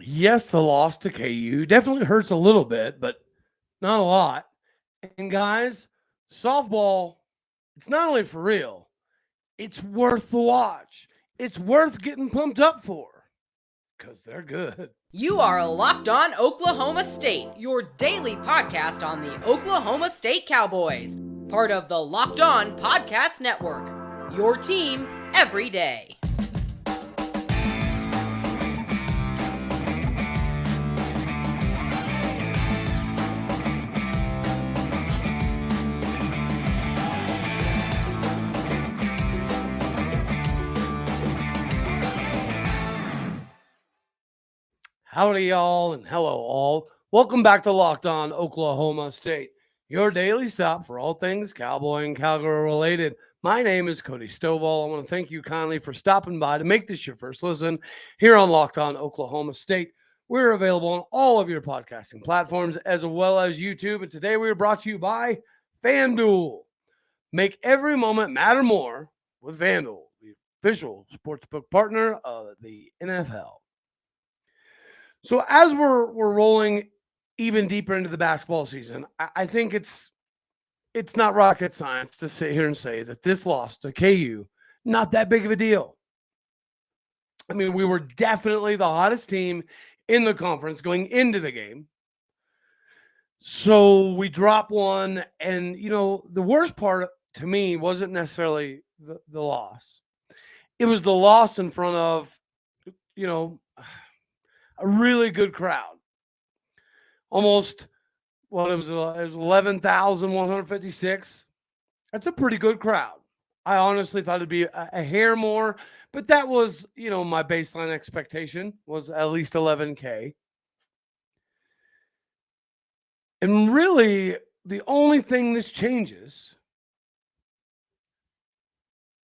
Yes, the loss to KU definitely hurts a little bit, but not a lot. And guys, softball, it's not only for real, it's worth the watch. It's worth getting pumped up for because they're good. You are Locked On Oklahoma State, your daily podcast on the Oklahoma State Cowboys, part of the Locked On Podcast Network. Your team every day. Howdy, y'all, and hello, all. Welcome back to Locked On Oklahoma State, your daily stop for all things cowboy and cowgirl related. My name is Cody Stovall. I want to thank you kindly for stopping by to make this your first listen here on Locked On Oklahoma State. We're available on all of your podcasting platforms as well as YouTube. And today we are brought to you by FanDuel. Make every moment matter more with FanDuel, the official sportsbook partner of the NFL. So as we're rolling even deeper into the basketball season, I think it's not rocket science to sit here and say that this loss to KU, not that big of a deal. I mean, we were definitely the hottest team in the conference going into the game. So we drop one, and the worst part to me wasn't necessarily the loss. It was the loss in front of, a really good crowd. Almost, it was 11,156. That's a pretty good crowd. I honestly thought it'd be a hair more, but that was, my baseline expectation was at least 11K. And really, the only thing this changes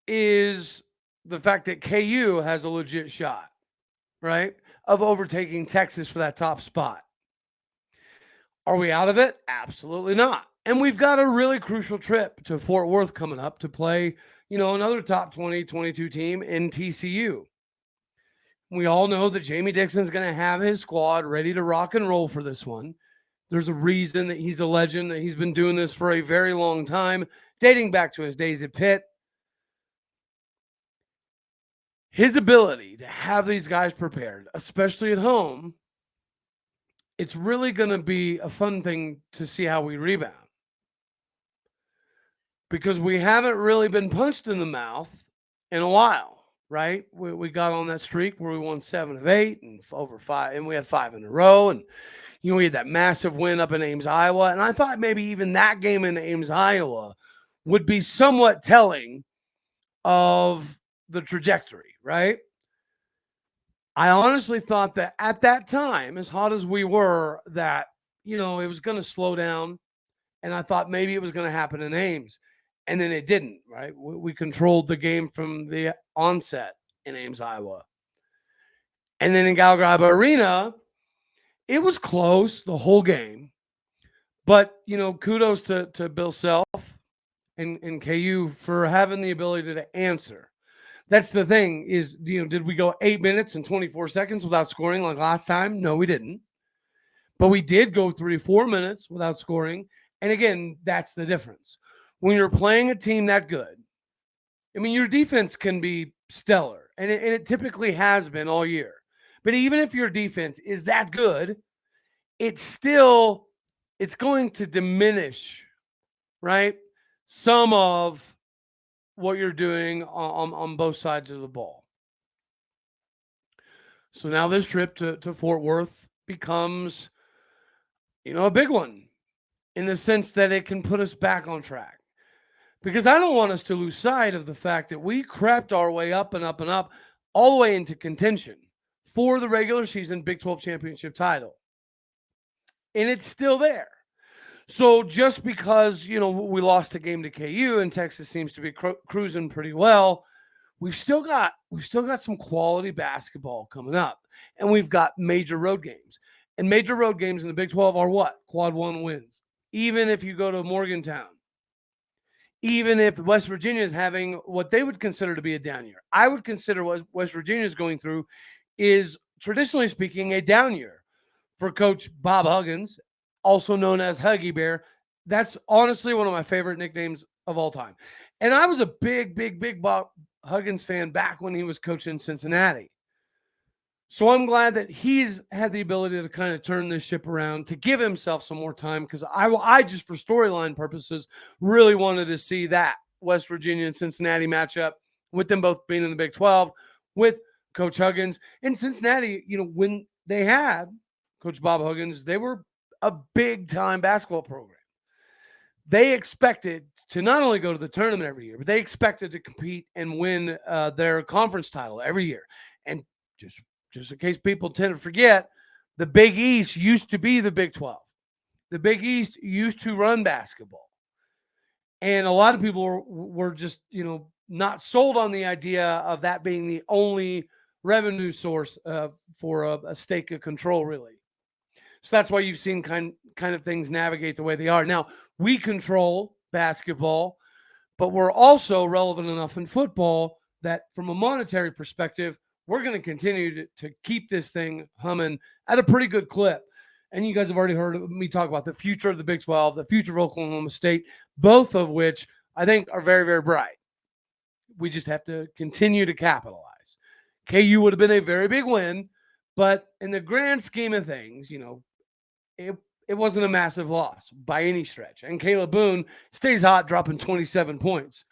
is the fact that KU has a legit shot, right, of overtaking Texas for that top spot. Are we out of it? Absolutely not. And we've got a really crucial trip to Fort Worth coming up to play, another top 20, 22 team in TCU. We all know that Jamie Dixon's going to have his squad ready to rock and roll for this one. There's a reason that he's a legend, that he's been doing this for a very long time, dating back to his days at Pitt. His ability to have these guys prepared, especially at home, it's really going to be a fun thing to see how we rebound. Because we haven't really been punched in the mouth in a while, right? We got on that streak where we won 7 of 8 and over 5, and we had 5 in a row. And, we had that massive win up in Ames, Iowa. And I thought maybe even that game in Ames, Iowa would be somewhat telling of the trajectory, right? I honestly thought that at that time, as hot as we were, that, it was going to slow down. And I thought maybe it was going to happen in Ames. And then it didn't, right? We controlled the game from the onset in Ames, Iowa. And then in Gallagher Arena, it was close the whole game. But, kudos to Bill Self and KU for having the ability to answer. That's the thing is, did we go 8 minutes and 24 seconds without scoring like last time? No, we didn't. But we did go 3-4 minutes without scoring. And again, that's the difference. When you're playing a team that good, I mean, your defense can be stellar, and it typically has been all year. But even if your defense is that good, it's going to diminish, right, some of what you're doing on both sides of the ball. So now this trip to Fort Worth becomes, a big one in the sense that it can put us back on track. Because I don't want us to lose sight of the fact that we crept our way up and up and up all the way into contention for the regular season Big 12 championship title. And it's still there. So just because, we lost a game to KU and Texas seems to be cruising pretty well, we've still got some quality basketball coming up. And we've got major road games. And major road games in the Big 12 are what? Quad 1 wins. Even if you go to Morgantown. Even if West Virginia is having what they would consider to be a down year. I would consider what West Virginia is going through is traditionally speaking, a down year for Coach Bob Huggins, also known as Huggy Bear. That's honestly one of my favorite nicknames of all time. And I was a big Bob Huggins fan back when he was coaching Cincinnati. So I'm glad that he's had the ability to kind of turn this ship around, to give himself some more time, because I just, for storyline purposes, really wanted to see that West Virginia and Cincinnati matchup, with them both being in the Big 12, with Coach Huggins. And Cincinnati, when they had Coach Bob Huggins, they were a big time basketball program. They expected to not only go to the tournament every year, but they expected to compete and win their conference title every year. And just in case people tend to forget, the Big East used to be the Big 12. The Big East used to run basketball. And a lot of people were just, not sold on the idea of that being the only revenue source for a stake of control, really. So that's why you've seen kind of things navigate the way they are. Now, we control basketball, but we're also relevant enough in football that from a monetary perspective, we're going to continue to keep this thing humming at a pretty good clip. And you guys have already heard me talk about the future of the Big 12, the future of Oklahoma State, both of which I think are very, very bright. We just have to continue to capitalize. KU would have been a very big win, but in the grand scheme of things, it wasn't a massive loss by any stretch. And Caleb Boone stays hot, dropping 27 points.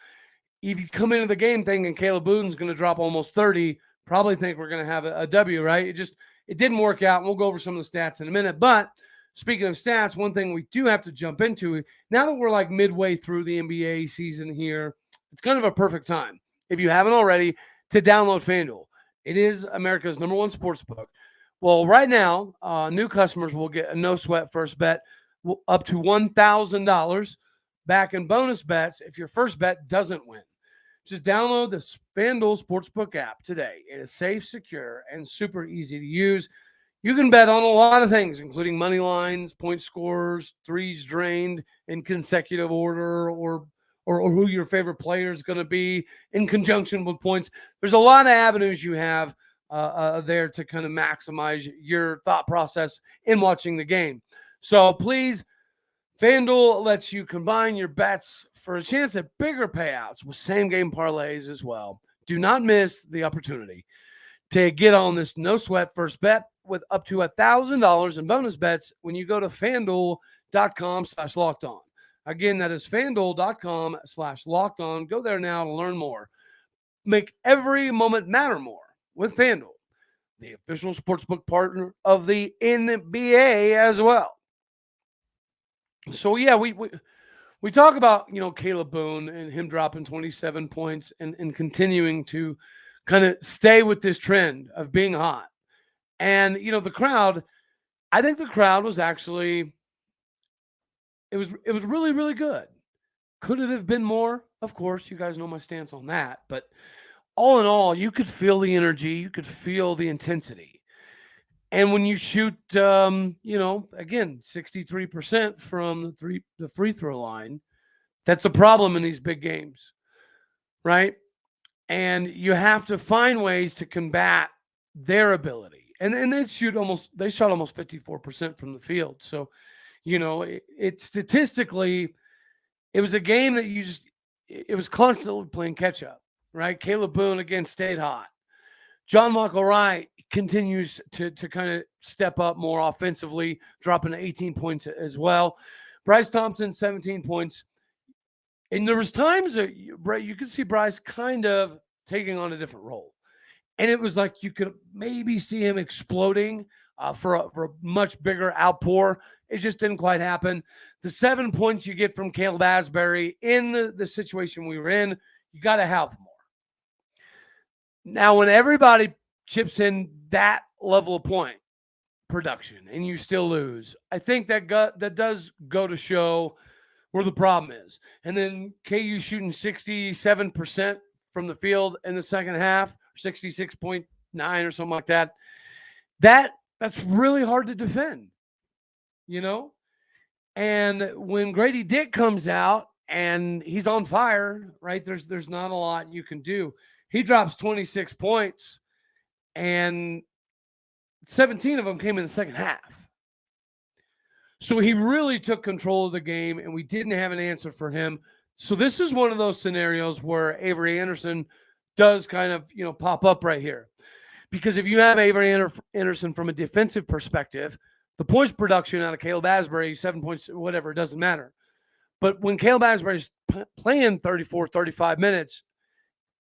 If you come into the game thinking Caleb Boone's going to drop almost 30, probably think we're going to have a W, right? It didn't work out. And we'll go over some of the stats in a minute. But speaking of stats, one thing we do have to jump into, now that we're like midway through the NBA season here, it's kind of a perfect time, if you haven't already, to download FanDuel. It is America's #1 sports book. Well, right now, new customers will get a no-sweat first bet up to $1,000 back in bonus bets if your first bet doesn't win. Just download the FanDuel Sportsbook app today. It is safe, secure, and super easy to use. You can bet on a lot of things, including money lines, point scores, threes drained in consecutive order, or who your favorite player is going to be in conjunction with points. There's a lot of avenues you have there to kind of maximize your thought process in watching the game. So please, FanDuel lets you combine your bets for a chance at bigger payouts with same-game parlays as well. Do not miss the opportunity to get on this no-sweat first bet with up to $1,000 in bonus bets when you go to FanDuel.com/lockedon. Again, that is FanDuel.com/lockedon. Go there now to learn more. Make every moment matter more with FanDuel, the official sportsbook partner of the NBA as well. So, yeah, we talk about, Caleb Boone and him dropping 27 points and continuing to kind of stay with this trend of being hot. And, the crowd, I think the crowd was actually, it was really, really good. Could it have been more? Of course, you guys know my stance on that. But all in all, you could feel the energy. You could feel the intensity. And when you shoot, again, 63% from the free throw line, that's a problem in these big games, right? And you have to find ways to combat their ability. And they shot almost 54% from the field. So, it statistically, it was a game that it was constantly playing catch up, right? Caleb Boone again stayed hot. John Michael Wright continues to kind of step up more offensively, dropping 18 points as well. Bryce Thompson, 17 points. And there was times that you could see Bryce kind of taking on a different role. And it was like you could maybe see him exploding for a much bigger outpour. It just didn't quite happen. The 7 points you get from Caleb Asbury in the situation we were in, you got to have more. Now, when everybody chips in that level of point production and you still lose, I think that does go to show where the problem is. And then KU shooting 67% from the field in the second half, 66.9 or something like that. That's really hard to defend, And when Grady Dick comes out and he's on fire, right, there's not a lot you can do. He drops 26 points, and 17 of them came in the second half. So he really took control of the game, and we didn't have an answer for him. So this is one of those scenarios where Avery Anderson does kind of, pop up right here. Because if you have Avery Anderson from a defensive perspective, the points production out of Caleb Asbury, 7 points, whatever, it doesn't matter. But when Caleb Asbury's playing 34, 35 minutes,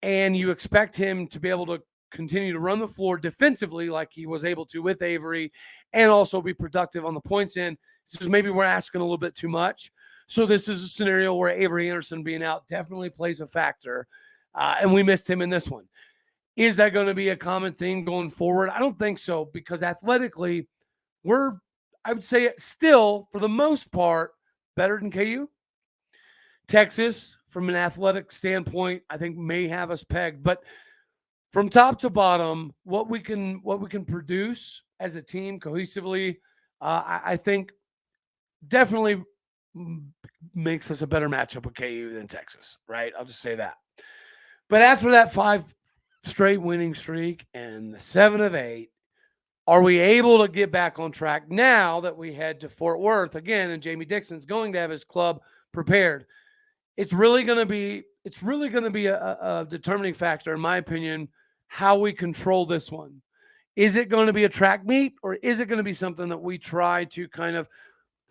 and you expect him to be able to continue to run the floor defensively like he was able to with Avery and also be productive on the points end, this is maybe we're asking a little bit too much. So this is a scenario where Avery Anderson being out definitely plays a factor, and we missed him in this one. Is that going to be a common theme going forward? I don't think so, because athletically, I would say, still, for the most part, better than KU. Texas, from an athletic standpoint, I think may have us pegged. But from top to bottom, what we can produce as a team cohesively, I think definitely makes us a better matchup with KU than Texas, right? I'll just say that. But after that 5 straight winning streak and the 7 of 8, are we able to get back on track now that we head to Fort Worth again, and Jamie Dixon's going to have his club prepared? It's really going to be a determining factor, in my opinion, how we control this one. Is it going to be a track meet, or is it going to be something that we try to kind of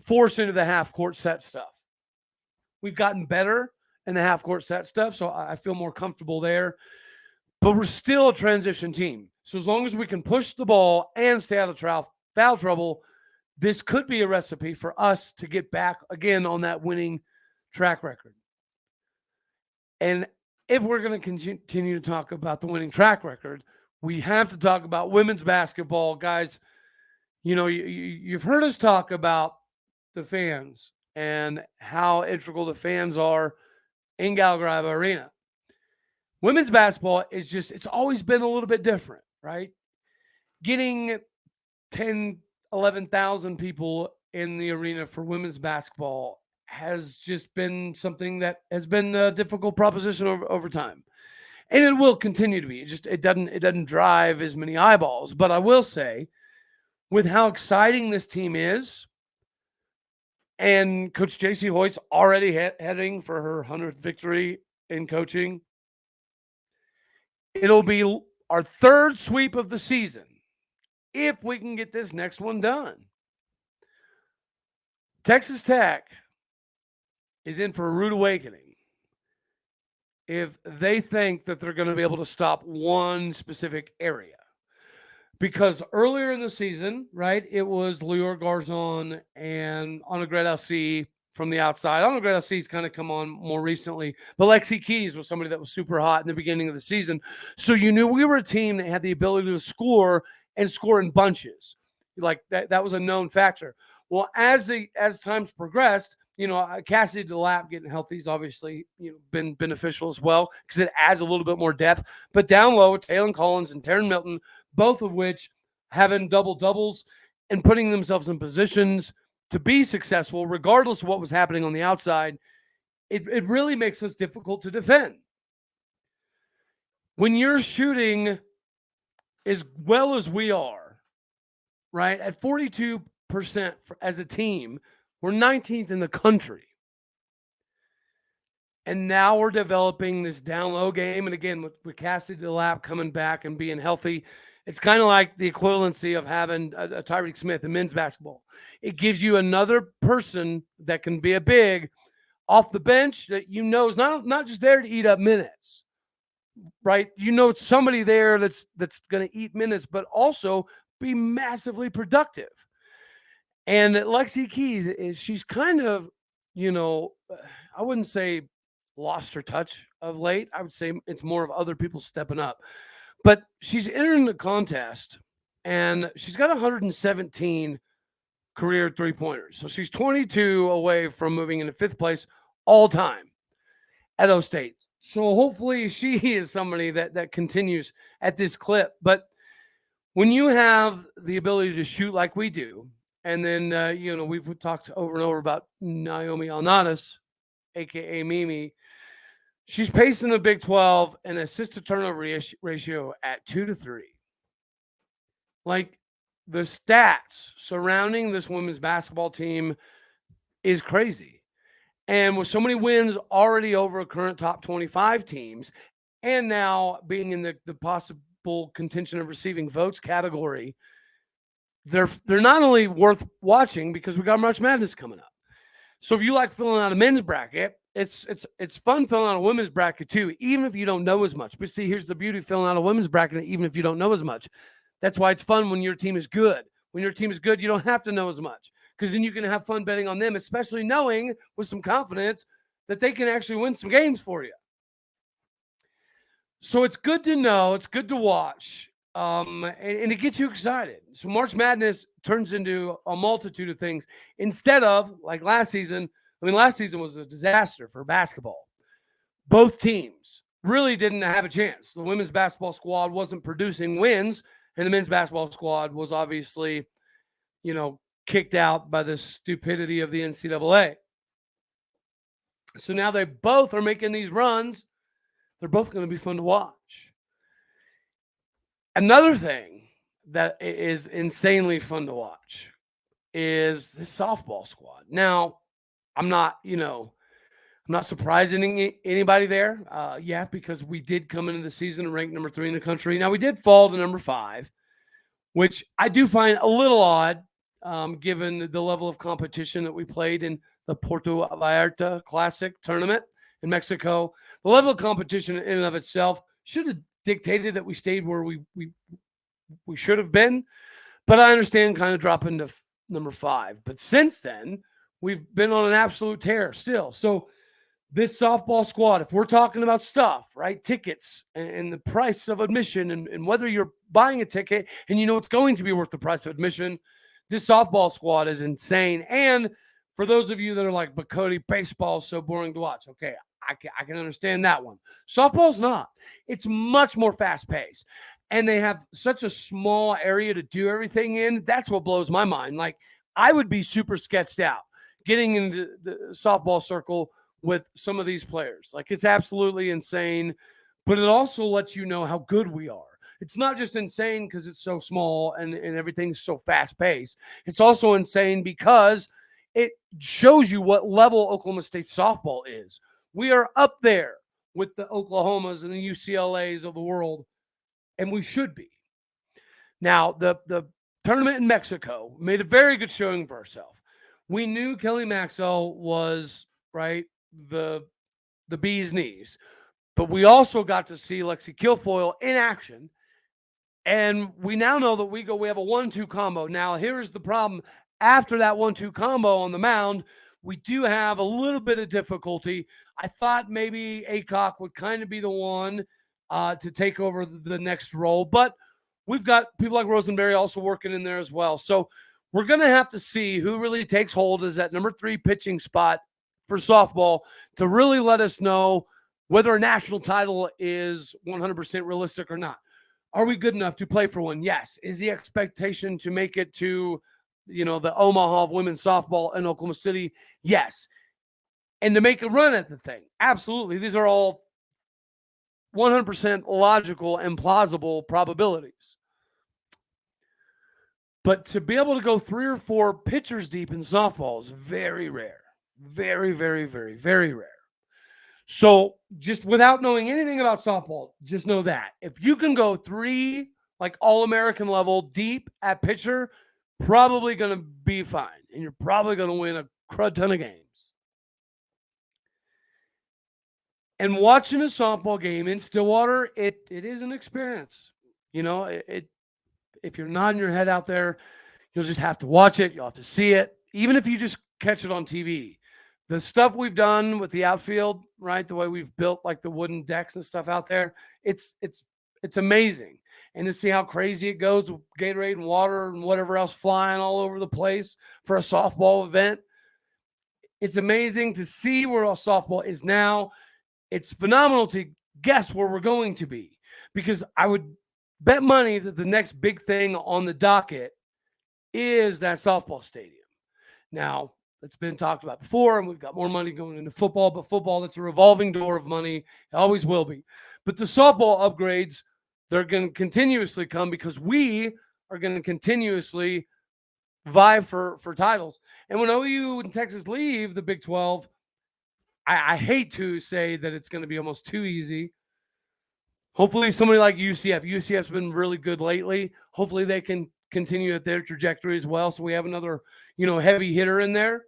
force into the half-court set stuff? We've gotten better in the half-court set stuff, so I feel more comfortable there. But we're still a transition team. So as long as we can push the ball and stay out of foul trouble, this could be a recipe for us to get back again on that winning track record. And if we're going to continue to talk about the winning track record, we have to talk about women's basketball. Guys, you've heard us talk about the fans and how integral the fans are in Gallagher Arena. Women's basketball is it's always been a little bit different, right? Getting 10, 11,000 people in the arena for women's basketball has just been something that has been a difficult proposition over time. And it will continue to be. It doesn't drive as many eyeballs. But I will say, with how exciting this team is, and Coach J.C. Hoyt's already heading for her 100th victory in coaching, it'll be our 3rd sweep of the season if we can get this next one done. Texas Tech is in for a rude awakening if they think that they're going to be able to stop one specific area. Because earlier in the season, right, it was Lior Garzon and Annegret LC from the outside. Annegret LC's kind of come on more recently, but Lexi Keys was somebody that was super hot in the beginning of the season. So you knew we were a team that had the ability to score and score in bunches. Like that was a known factor. Well, as times progressed, Cassidy DeLapp getting healthy is obviously been beneficial as well, because it adds a little bit more depth. But down low, Taylor Collins and Taryn Milton, both of which having double-doubles and putting themselves in positions to be successful, regardless of what was happening on the outside, it really makes us difficult to defend. When you're shooting as well as we are, right, at 42% as a team, we're 19th in the country. And now we're developing this down-low game. And again, with Cassidy DeLapp coming back and being healthy, it's kind of like the equivalency of having a Tyreek Smith in men's basketball. It gives you another person that can be a big off the bench that is not just there to eat up minutes, right? It's somebody there that's going to eat minutes, but also be massively productive. And Lexi Keys, she's kind of, I wouldn't say lost her touch of late. I would say it's more of other people stepping up. But she's entering the contest, and she's got 117 career three-pointers. So she's 22 away from moving into 5th place all time at O State. So hopefully she is somebody that continues at this clip. But when you have the ability to shoot like we do, and then, we've talked over and over about Naomi Alnadas, a.k.a. Mimi. She's pacing the Big 12 and assist-to-turnover ratio at 2-3. Like, the stats surrounding this women's basketball team is crazy. And with so many wins already over current top 25 teams, and now being in the possible contention of receiving votes category, they're not only worth watching because we got March Madness coming up. So if you like filling out a men's bracket, it's fun filling out a women's bracket too, even if you don't know as much. But see, here's the beauty of filling out a women's bracket, even if you don't know as much. That's why it's fun when your team is good. When your team is good, you don't have to know as much because then you can have fun betting on them, especially knowing with some confidence that they can actually win some games for you. So it's good to know. It's good to watch. And it gets you excited. So March Madness turns into a multitude of things instead of like last season. I mean, last season was a disaster for basketball. Both teams really didn't have a chance. The women's basketball squad wasn't producing wins, and the men's basketball squad was obviously, kicked out by the stupidity of the NCAA. So now they both are making these runs. They're both going to be fun to watch. Another thing that is insanely fun to watch is the softball squad. Now, I'm not surprising anybody there. Because we did come into the season ranked number 3 in the country. Now, we did fall to number 5, which I do find a little odd, given the level of competition that we played in the Puerto Vallarta Classic tournament in Mexico. The level of competition in and of itself should have dictated that we stayed where we should have been. But I understand kind of dropping to number 5. But since then, we've been on an absolute tear still. So this softball squad, if we're talking about stuff, right, tickets and the price of admission and whether you're buying a ticket and it's going to be worth the price of admission, this softball squad is insane. And for those of you that are like, but Cody, baseball is so boring to watch. Okay, I can understand that one. Softball's not. It's much more fast-paced. And they have such a small area to do everything in. That's what blows my mind. Like, I would be super sketched out getting into the softball circle with some of these players. Like, it's absolutely insane, but it also lets you know how good we are. It's not just insane because it's so small and everything's so fast-paced. It's also insane because it shows you what level Oklahoma State softball is. We are up there with the Oklahomas and the UCLAs of the world, and we should be. Now, the tournament in Mexico made a very good showing for ourselves. We knew Kelly Maxwell was, right, the bee's knees, but we also got to see Lexi Kilfoyle in action, and we now know that we have a 1-2 combo. Now, here's the problem. After that 1-2 combo on the mound, we do have a little bit of difficulty. I thought maybe Aycock would kind of be the one to take over the next role, but we've got people like Rosenberry also working in there as well. So we're going to have to see who really takes hold as that number 3 pitching spot for softball to really let us know whether a national title is 100% realistic or not. Are we good enough to play for one? Yes. Is the expectation to make it to, the Omaha of women's softball in Oklahoma City? Yes. And to make a run at the thing? Absolutely. These are all 100% logical and plausible probabilities. But to be able to go 3 or 4 pitchers deep in softball is very rare. Very, very, very, very rare. So just without knowing anything about softball, just know that. If you can go 3, like All-American level deep at pitcher, probably going to be fine. And you're probably going to win a crud ton of games. And watching a softball game in Stillwater, it is an experience. If you're nodding your head out there, you'll just have to watch it. You'll have to see it. Even if you just catch it on TV. The stuff we've done with the outfield, right? The way we've built like the wooden decks and stuff out there, it's amazing. And to see how crazy it goes with Gatorade and water and whatever else flying all over the place for a softball event. It's amazing to see where our softball is now. It's phenomenal to guess where we're going to be, because I would bet money that the next big thing on the docket is that softball stadium. Now, it's been talked about before, and we've got more money going into football, but football, that's a revolving door of money. It always will be. But the softball upgrades, they're going to continuously come because we are going to continuously vie for titles. And when OU and Texas leave the Big 12, I hate to say that it's going to be almost too easy. Hopefully somebody like UCF. UCF's been really good lately. Hopefully they can continue at their trajectory as well. So we have another, heavy hitter in there.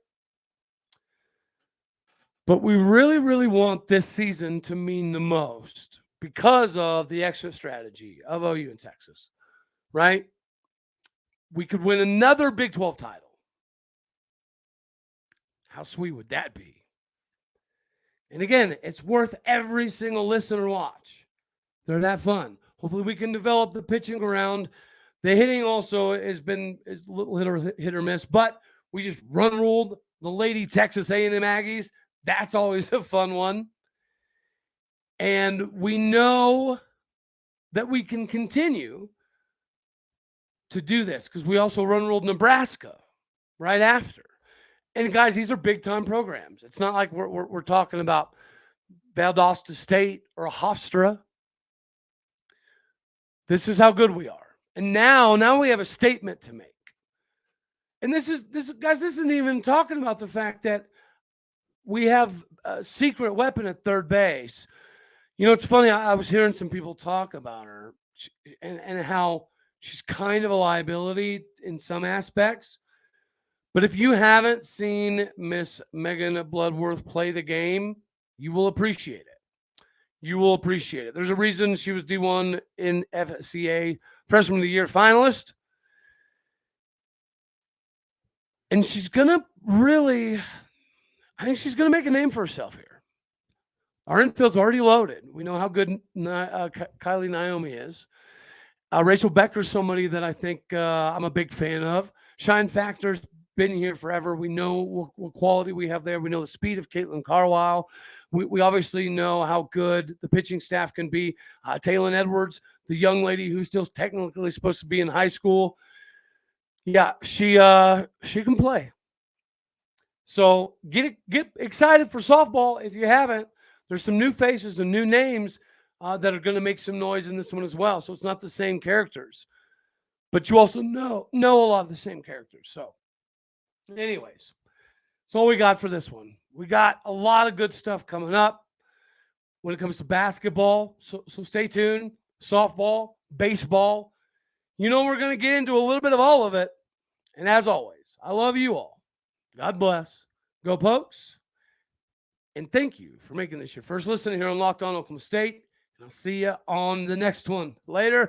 But we really, really want this season to mean the most because of the exit strategy of OU in Texas, right? We could win another Big 12 title. How sweet would that be? And again, it's worth every single listen or watch. They're that fun. Hopefully we can develop the pitching around. The hitting also is a little hit or miss, but we just ruled the Lady Texas A&M Aggies. That's always a fun one. And we know that we can continue to do this because we also ruled Nebraska right after. And guys, these are big time programs. It's not like we're talking about Valdosta State or Hofstra. This is how good we are. And now we have a statement to make. And this isn't even talking about the fact that we have a secret weapon at third base. It's funny. I was hearing some people talk about her and how she's kind of a liability in some aspects. But if you haven't seen Miss Megan Bloodworth play the game, you will appreciate it. You will appreciate it. There's a reason she was D1 in FCA Freshman of the Year finalist. And she's going to I think she's going to make a name for herself here. Our infield's already loaded. We know how good Kylie Naomi is. Rachel Becker's somebody that I think I'm a big fan of. Shine Factor's been here forever. We know what quality we have there. We know the speed of Caitlin Carlisle. We obviously know how good the pitching staff can be. Taylon Edwards, the young lady who's still technically supposed to be in high school. Yeah, she can play. So get excited for softball if you haven't. There's some new faces and new names that are going to make some noise in this one as well. So it's not the same characters, but you also know a lot of the same characters. So anyways, that's all we got for this one. We got a lot of good stuff coming up when it comes to basketball. So stay tuned. Softball, baseball. We're going to get into a little bit of all of it. And as always, I love you all. God bless. Go Pokes. And thank you for making this your first listen here on Locked On Oklahoma State. And I'll see you on the next one. Later.